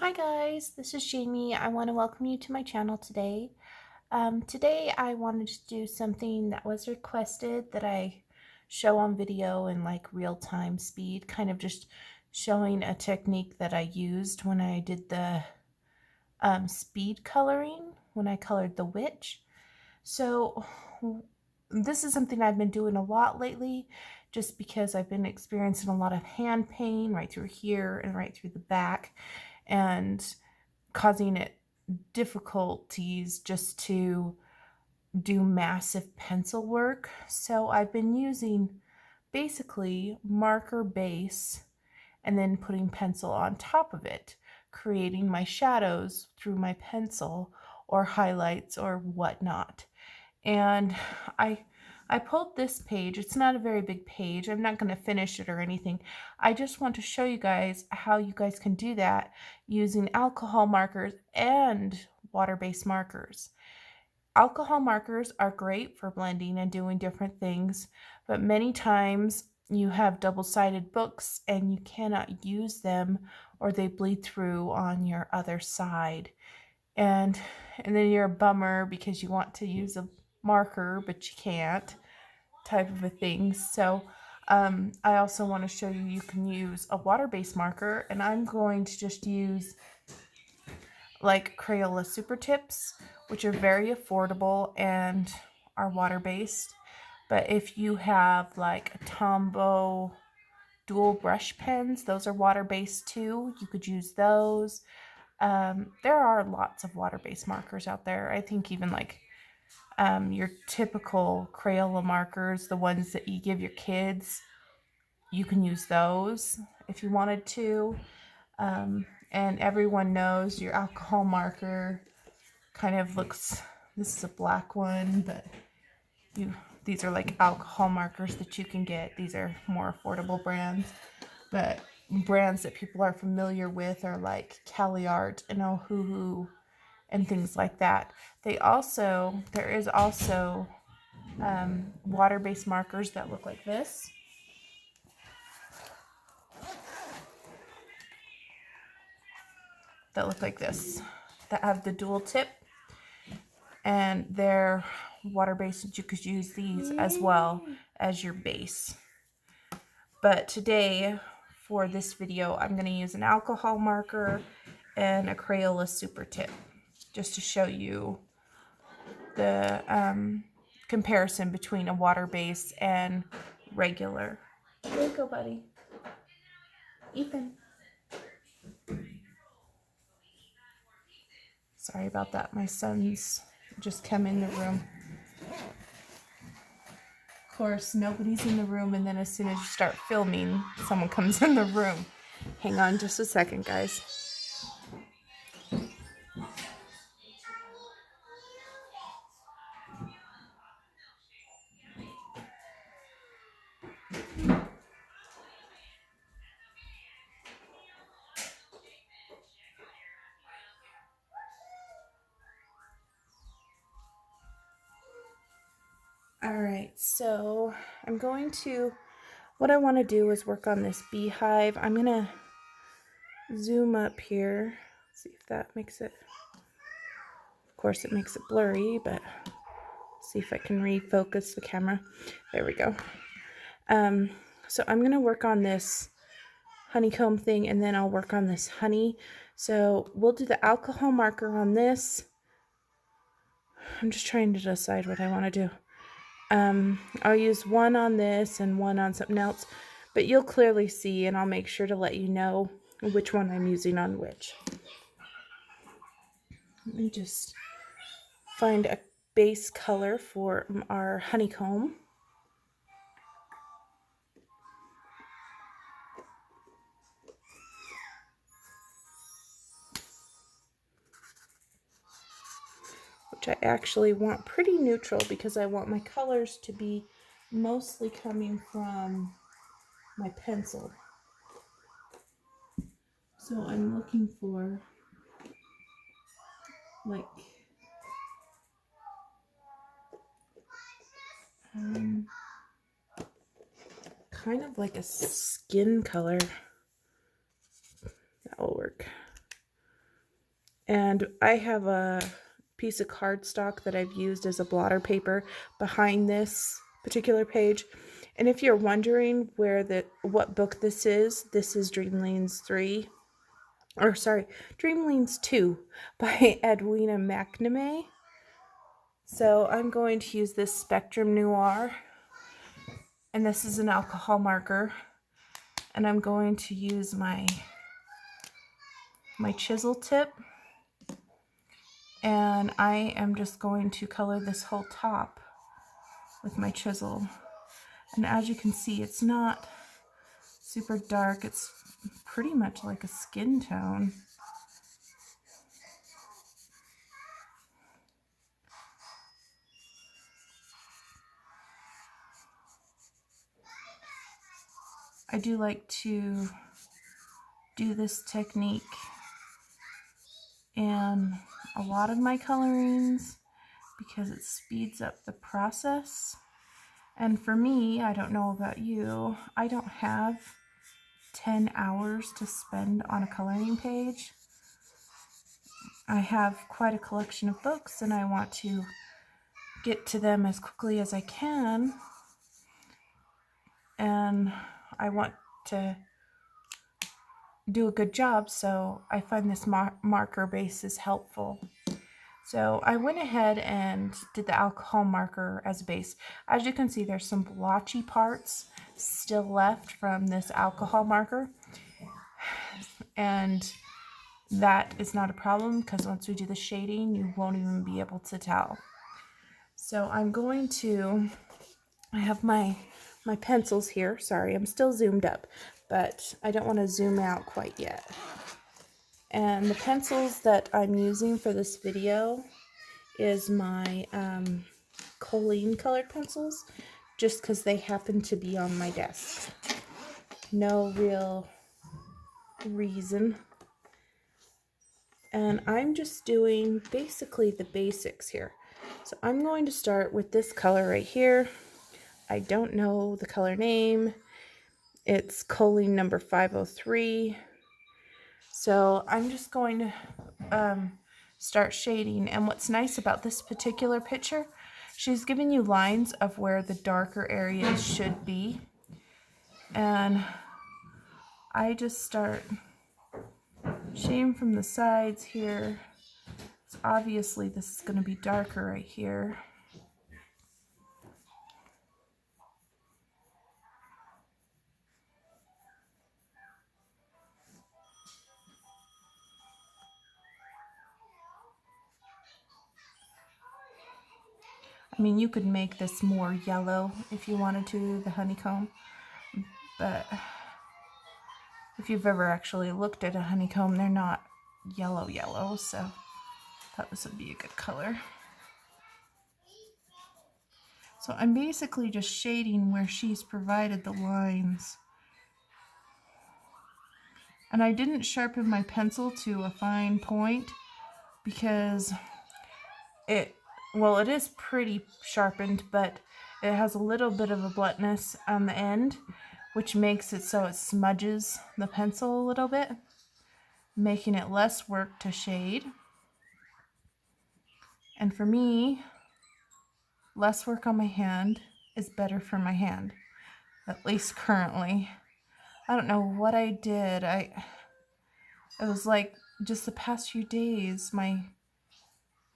Hi guys, this is Jamie. I want to welcome you to my channel today. Today I wanted to do something that was requested that I show on video in like real-time speed, kind of just showing a technique that I used when I did the speed coloring, when I colored the witch. So this is something I've been doing a lot lately just because I've been experiencing a lot of hand pain right through here and right through the back, and causing it difficulties just to do massive pencil work. So I've been using basically marker base and then putting pencil on top of it, creating my shadows through my pencil or highlights or whatnot. And I pulled this page. It's not a very big page. I'm not going to finish it or anything. I just want to show you guys how you guys can do that using alcohol markers and water-based markers. Alcohol markers are great for blending and doing different things, but many times you have double-sided books and you cannot use them or they bleed through on your other side. And then you're a bummer because you want to use a marker but you can't, type of a thing. So I also want to show you you can use a water-based marker, and I'm going to just use like Crayola Supertips, which are very affordable and are water-based. But if you have like a Tombow dual brush pens, those are water-based too. You could use those. There are lots of water-based markers out there. I think even like your typical Crayola markers, the ones that you give your kids, you can use those if you wanted to. And everyone knows your alcohol marker kind of looks, this is a black one, but these are like alcohol markers that you can get. These are more affordable brands, but brands that people are familiar with are like CaliArt and Ohuhu and things like that. There is also water-based markers that look like this. That have the dual tip, and they're water-based, and you could use these as well as your base. But today, for this video, I'm going to use an alcohol marker and a Crayola Supertip just to show you the comparison between a water-based and regular. There you go, buddy. Ethan. Sorry about that. My son's just come in the room. Of course, nobody's in the room, and then as soon as you start filming, someone comes in the room. Hang on just a second, guys. Alright, so what I want to do is work on this beehive. I'm going to zoom up here, see if that makes it, of course it makes it blurry, but see if I can refocus the camera. There we go. So I'm going to work on this honeycomb thing, and then I'll work on this honey. So we'll do the alcohol marker on this. I'm just trying to decide what I want to do. I'll use one on this and one on something else, but you'll clearly see, and I'll make sure to let you know which one I'm using on which. Let me just find a base color for our honeycomb. Which I actually want pretty neutral because I want my colors to be mostly coming from my pencil. So I'm looking for like kind of like a skin color. That will work. And I have a piece of cardstock that I've used as a blotter paper behind this particular page. And if you're wondering what book this is Dreamlings 3, or sorry, Dreamlings 2 by Edwina McNamee. So I'm going to use this Spectrum Noir, and this is an alcohol marker, and I'm going to use my chisel tip, and I am just going to color this whole top with my chisel. And as you can see, it's not super dark, it's pretty much like a skin tone. I do like to do this technique in a lot of my colorings because it speeds up the process. And for me, I don't know about you, I don't have 10 hours to spend on a coloring page. I have quite a collection of books and I want to get to them as quickly as I can, and I want to do a good job, so I find this marker base is helpful. So I went ahead and did the alcohol marker as a base. As you can see, there's some blotchy parts still left from this alcohol marker, and that is not a problem because once we do the shading, you won't even be able to tell. So I'm going to, I have my pencils here. Sorry, I'm still zoomed up, but I don't want to zoom out quite yet. And the pencils that I'm using for this video is my Colleen colored pencils, just because they happen to be on my desk. No real reason. And I'm just doing basically the basics here. So I'm going to start with this color right here. I don't know the color name. It's Colleen number 503. So I'm just going to start shading. And what's nice about this particular picture, she's giving you lines of where the darker areas should be. And I just start shading from the sides here. So obviously this is going to be darker right here. I mean, you could make this more yellow if you wanted to, the honeycomb, but if you've ever actually looked at a honeycomb, they're not yellow, so I thought this would be a good color. So I'm basically just shading where she's provided the lines. And I didn't sharpen my pencil to a fine point because it is pretty sharpened, but it has a little bit of a bluntness on the end, which makes it so it smudges the pencil a little bit, making it less work to shade. And for me, less work on my hand is better for my hand, at least currently. I don't know what I did. It was like just the past few days, my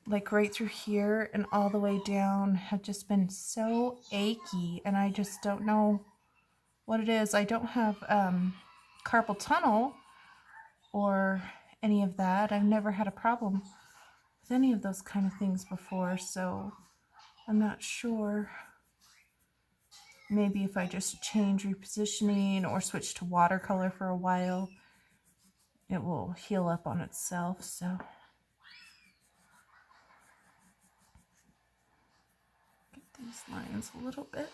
right through here and all the way down have just been so achy, and I just don't know what it is. I don't have carpal tunnel or any of that. I've never had a problem with any of those kind of things before, so I'm not sure. Maybe if I just change repositioning or switch to watercolor for a while, it will heal up on itself. So get these lines a little bit.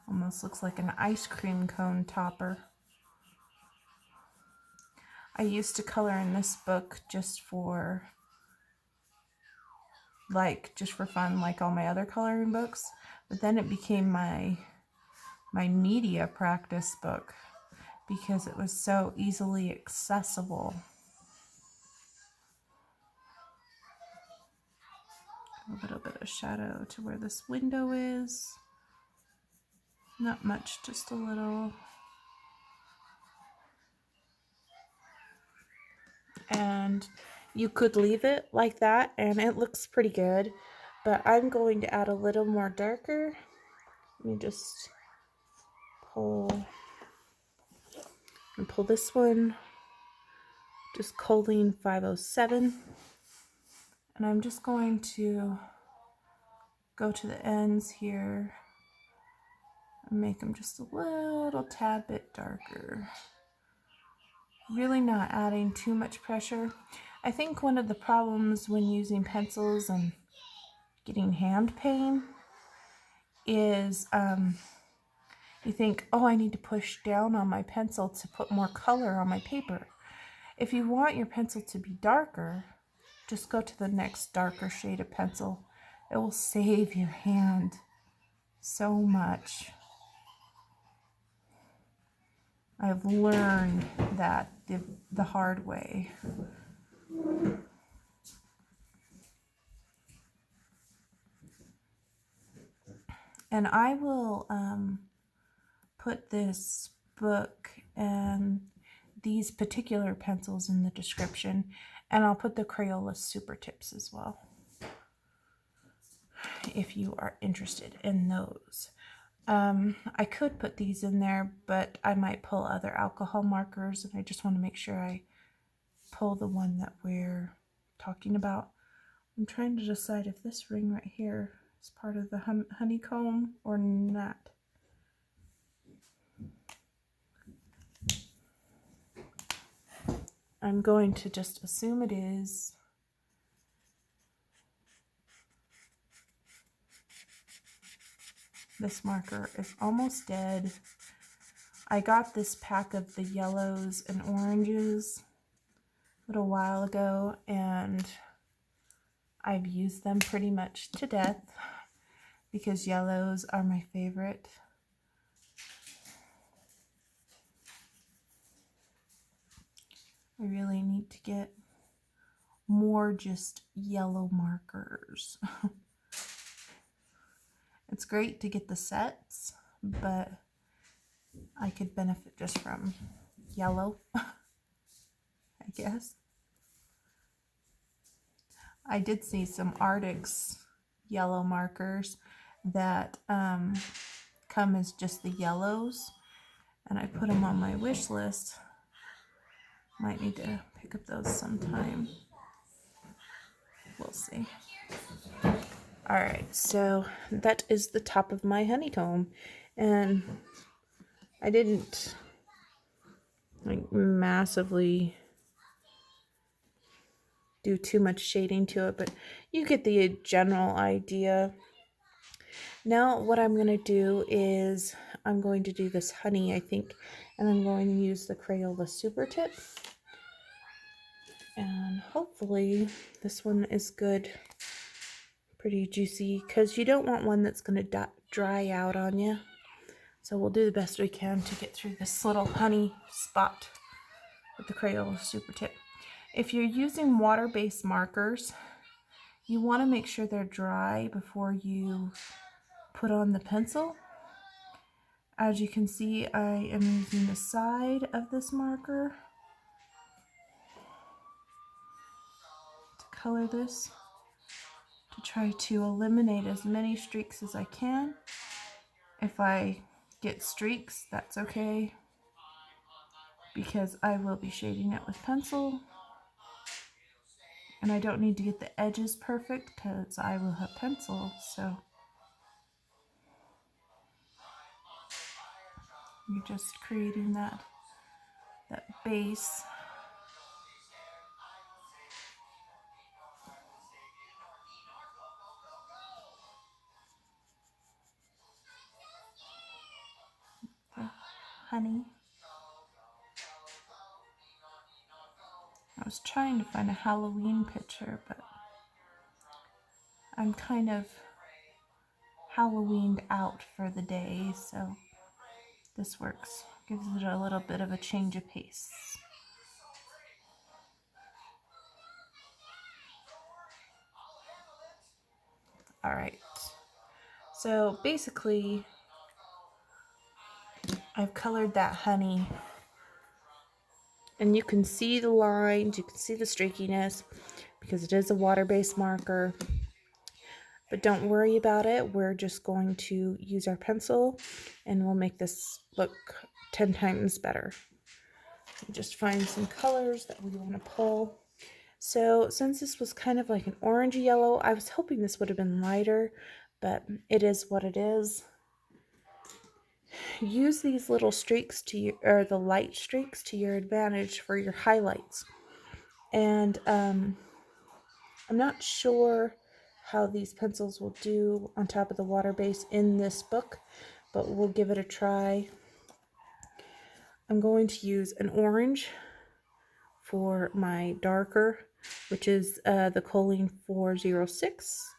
Almost looks like an ice cream cone topper. I used to color in this book just for like just for fun, like all my other coloring books. But then it became my media practice book because it was so easily accessible. A little bit of shadow to where this window is. Not much, just a little. And you could leave it like that and it looks pretty good, but I'm going to add a little more darker. Let me just pull this one, just Colleen 507, and I'm just going to go to the ends here and make them just a little tad bit darker. Really not adding too much pressure. I think one of the problems when using pencils and getting hand pain is you think, oh, I need to push down on my pencil to put more color on my paper. If you want your pencil to be darker, just go to the next darker shade of pencil. It will save your hand so much. I've learned that the hard way. And I will put this book and these particular pencils in the description, and I'll put the Crayola Supertips as well if you are interested in those. I could put these in there, but I might pull other alcohol markers, and I just want to make sure I pull the one that we're talking about. I'm trying to decide if this ring right here is part of the honeycomb or not. I'm going to just assume it is. This marker is almost dead. I got this pack of the yellows and oranges a little while ago, and I've used them pretty much to death because yellows are my favorite. I really need to get more just yellow markers. It's great to get the sets, but I could benefit just from yellow, I guess. I did see some Arctic's yellow markers that come as just the yellows, and I put them on my wish list. Might need to pick up those sometime. We'll see. Alright, so that is the top of my honeycomb, and I didn't like massively do too much shading to it, but you get the general idea. Now what I'm going to do is I'm going to do this honey, I think, and I'm going to use the Crayola Supertip. And hopefully this one is good, pretty juicy, because you don't want one that's going to dry out on you. So we'll do the best we can to get through this little honey spot with the Crayola Supertip. If you're using water-based markers, you want to make sure they're dry before you put on the pencil. As you can see, I am using the side of this marker to color this, to try to eliminate as many streaks as I can. If I get streaks, that's okay, because I will be shading it with pencil. And I don't need to get the edges perfect because I will have pencil, so you're just creating that base. Honey. I was trying to find a Halloween picture, but I'm kind of Halloweened out for the day, so this works. Gives it a little bit of a change of pace. All right. So basically, I've colored that honey, and you can see the lines, you can see the streakiness because it is a water-based marker. But don't worry about it. We're just going to use our pencil and we'll make this look 10 times better. Just find some colors that we want to pull. So since this was kind of like an orangey yellow, I was hoping this would have been lighter, but it is what it is. Use these little streaks to your, or the light streaks to your advantage for your highlights. And I'm not sure how these pencils will do on top of the water base in this book, but we'll give it a try. I'm going to use an orange for my darker, which is the Colleen 406.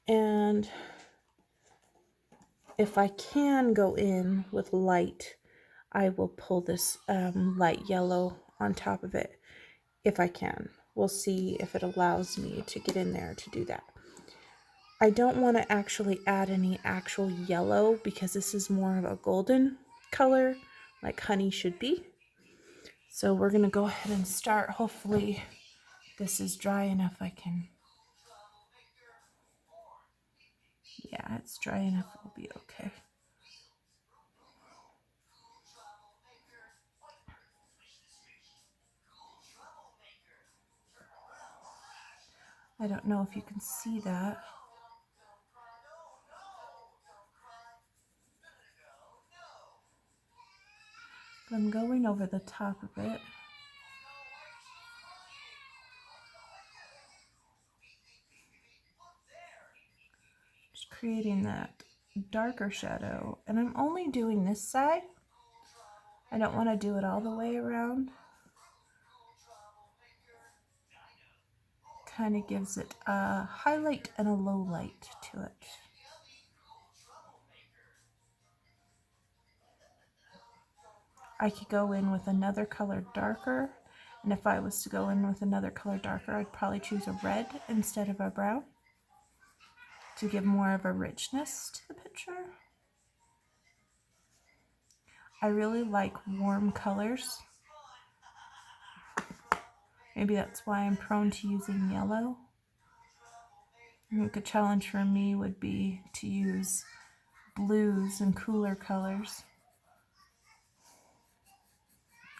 And if I can go in with light, I will pull this light yellow on top of it if I can. We'll see if it allows me to get in there to do that. I don't want to actually add any actual yellow because this is more of a golden color like honey should be. So we're going to go ahead and start. Hopefully this is dry enough I can. Yeah, it's dry enough. It'll be okay. I don't know if you can see that. But I'm going over the top of it. Just creating that darker shadow. And I'm only doing this side. I don't want to do it all the way around. Kind of gives it a highlight and a low light to it. I could go in with another color darker, and if I was to go in with another color darker, I'd probably choose a red instead of a brown to give more of a richness to the picture. I really like warm colors. Maybe that's why I'm prone to using yellow. I think a challenge for me would be to use blues and cooler colors.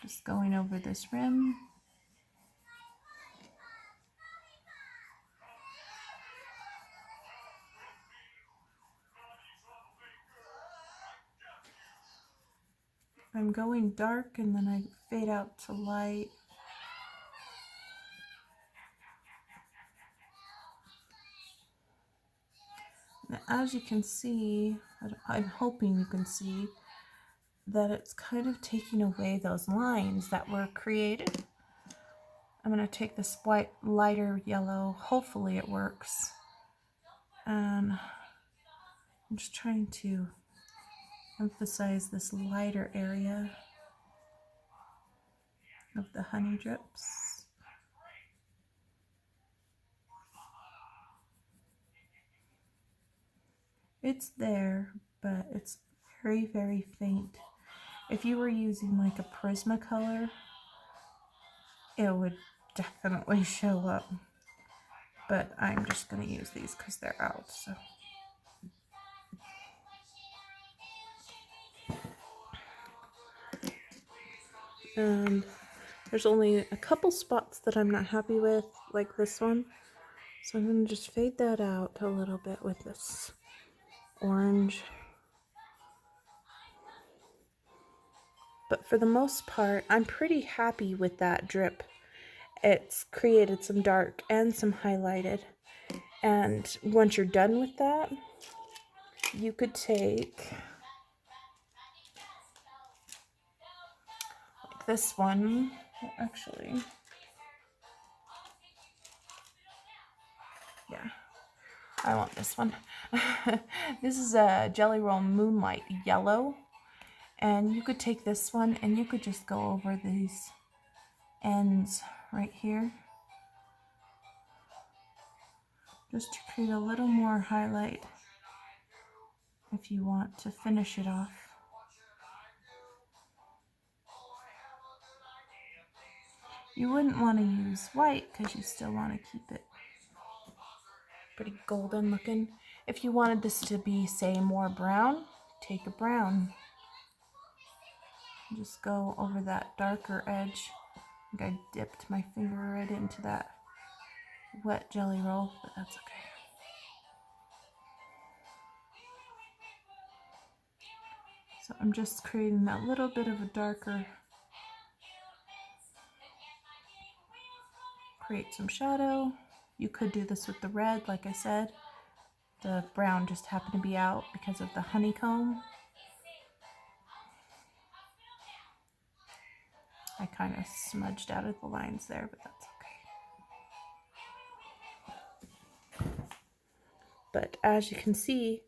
Just going over this rim. I'm going dark and then I fade out to light. Now, as you can see, I'm hoping you can see that it's kind of taking away those lines that were created. I'm going to take this white lighter yellow, hopefully it works. And I'm just trying to emphasize this lighter area of the honey drips. It's there, but it's very, very faint. If you were using like a Prismacolor, it would definitely show up. But I'm just going to use these because they're out. So. And there's only a couple spots that I'm not happy with, like this one. So I'm going to just fade that out a little bit with this orange. But for the most part, I'm pretty happy with that drip. It's created some dark and some highlighted. And once you're done with that, you could take like this one, actually. Yeah. I want this one. This is a Jelly Roll Moonlight Yellow. And you could take this one and you could just go over these ends right here. Just to create a little more highlight if you want to finish it off. You wouldn't want to use white because you still want to keep it pretty golden looking. If you wanted this to be, say, more brown, take a brown. Just go over that darker edge. I think I dipped my finger right into that wet jelly roll, but that's okay. So I'm just creating that little bit of a darker, create some shadow. You could do this with the red, like I said. The brown just happened to be out because of the honeycomb. I kind of smudged out of the lines there, but that's okay. But as you can see,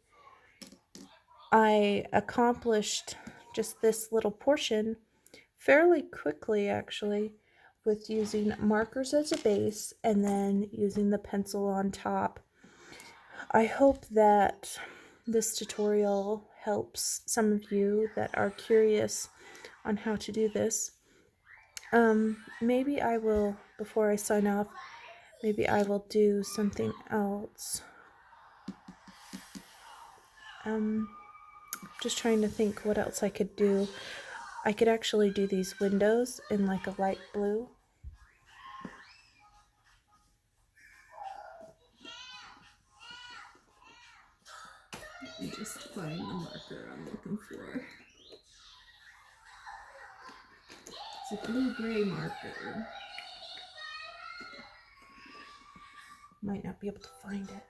I accomplished just this little portion fairly quickly, actually, with using markers as a base and then using the pencil on top. I hope that this tutorial helps some of you that are curious on how to do this. Maybe I will, before I sign off, maybe I will do something else. Just trying to think what else I could do. I could actually do these windows in like a light blue. Let me just find the marker I'm looking for. It's a blue-gray marker. Might not be able to find it.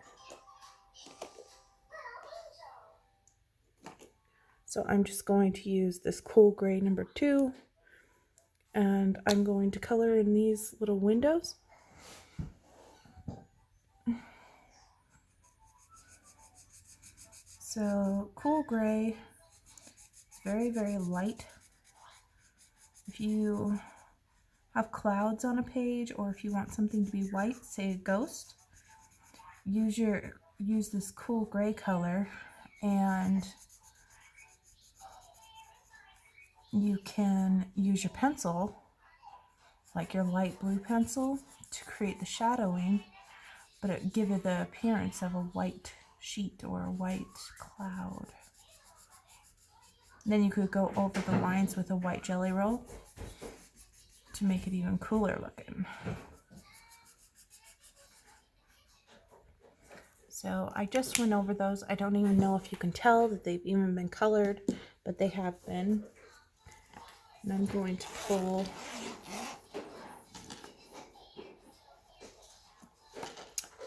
So I'm just going to use this cool gray number 2, and I'm going to color in these little windows. So cool gray, it's very, very light. If you have clouds on a page, or if you want something to be white, say a ghost, use this cool gray color, and you can use your pencil, like your light blue pencil, to create the shadowing, but it give it the appearance of a white sheet or a white cloud. And then you could go over the lines with a white jelly roll to make it even cooler looking. So I just went over those. I don't even know if you can tell that they've even been colored, but they have been. And I'm going to pull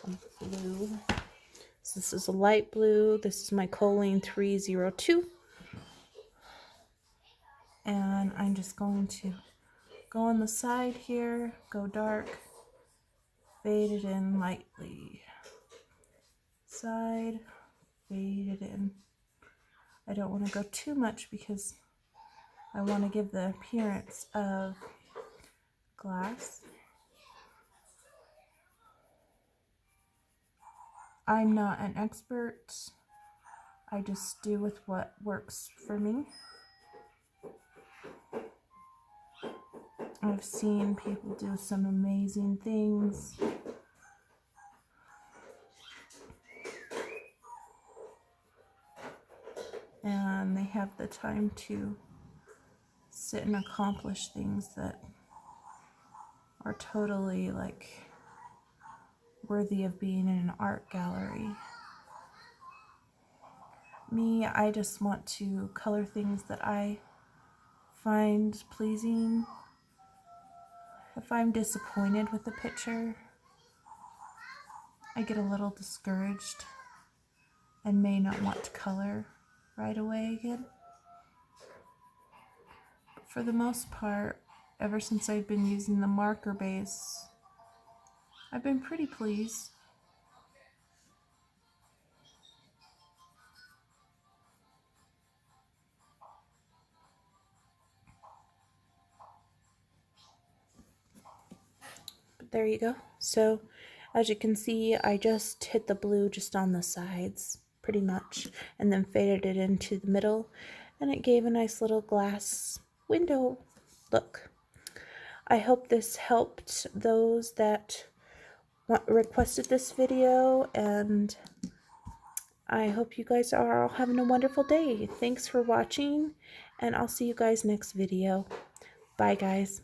a blue. So this is a light blue. This is my Colleen 302. And I'm just going to go on the side here, go dark, fade it in lightly. Side, fade it in. I don't want to go too much because I want to give the appearance of glass. I'm not an expert. I just do with what works for me. I've seen people do some amazing things. And they have the time to sit and accomplish things that are totally like worthy of being in an art gallery. Me, I just want to color things that I find pleasing. If I'm disappointed with the picture, I get a little discouraged and may not want to color right away again. But for the most part, ever since I've been using the marker base, I've been pretty pleased. there you go. So as you can see, I just hit the blue just on the sides pretty much, and then faded it into the middle, and it gave a nice little glass window look. I hope this helped those that requested this video, and I hope you guys are all having a wonderful day. Thanks for watching, and I'll see you guys next video. Bye, guys.